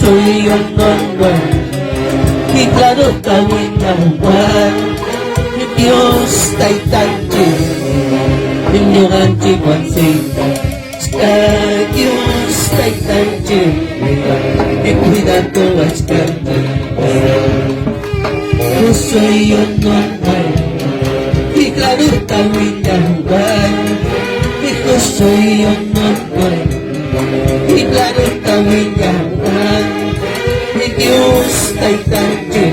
normal. Y claro, también normal. Dios taitanchi, ignorante consciente. Dios taitanchi, y cuidado bastante. Yo soy un normal. Y claro, también normal. Yo soy un normal. Y claro, también normal. Dios taitanchi,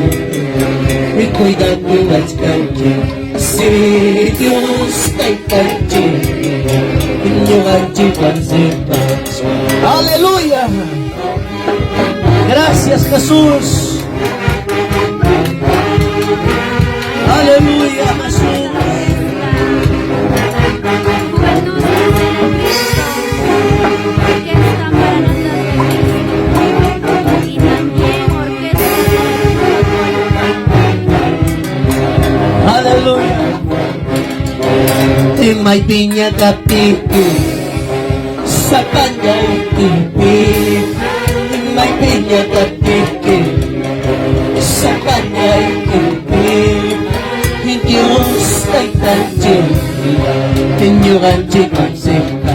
y cuidado bastante. Si Dios taitanchi, ignorante consciente. Aleluya. Gracias, Jesús. Aleluya, Jesús. Aleluya. En may piñata pipi, sacando un pipi. En may piñata pipi, sacando un pipi. Dios taitanchi, ignorante consciente.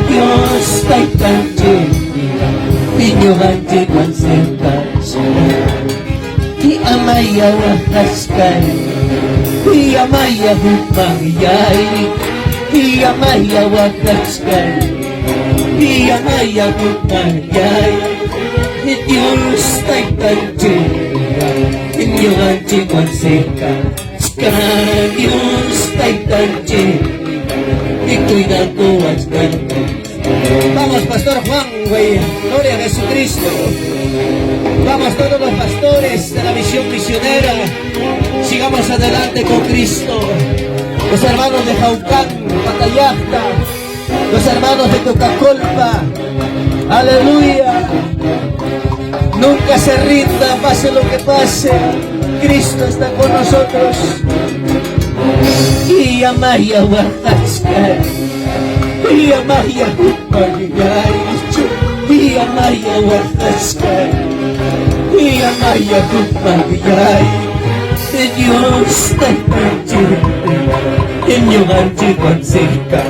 Dios taitanchi, ignorante consciente. Y amaya wahaskai, y amaya hupangiyay, y amaya wahaskai, y amaya hupangiyay. Dios taitanchi, ignorante consciente. Dios taitanchi, y cuidado bastante. Vamos, Pastor Juan, güey. Gloria a Jesucristo. Vamos todos los pastores de la misión misionera. Sigamos adelante con Cristo. Los hermanos de Jaucán, Patayacta. Los hermanos de Tocacolpa. Aleluya. Nunca se rinda, pase lo que pase. Cristo está con nosotros. Y amaya Oaxaca. Y amaya Upagay. Y amaya Oaxaca. Y amaya Upagay. Dios taitanchi, ignorante consciente.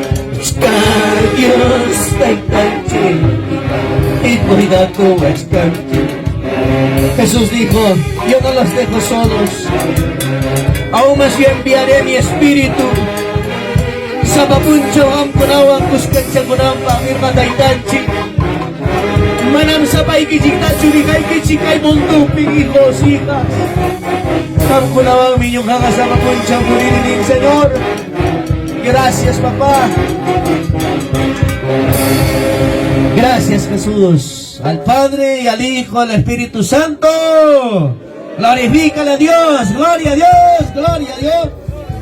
Dios taitanchi, y cuidado bastante. Jesús dijo, yo no los dejo solos, aún más yo enviaré mi espíritu. Sabapuncho ang punawang kuskan sa punawang pangirma taitanchi. Manam sabay kijikta churikay kichikay muntuping hijos, hijas. Ang punawang minyong kakasama puncho ang pulilinig, Señor. Gracias, papá. Gracias, Jesús. Al Padre y al Hijo, al Espíritu Santo. Glorifícale a Dios. Gloria a Dios. Gloria a Dios.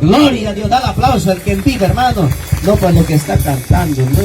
Gloria a Dios. Da el aplauso al que vive, hermano. No por lo que está cantando, ¿no?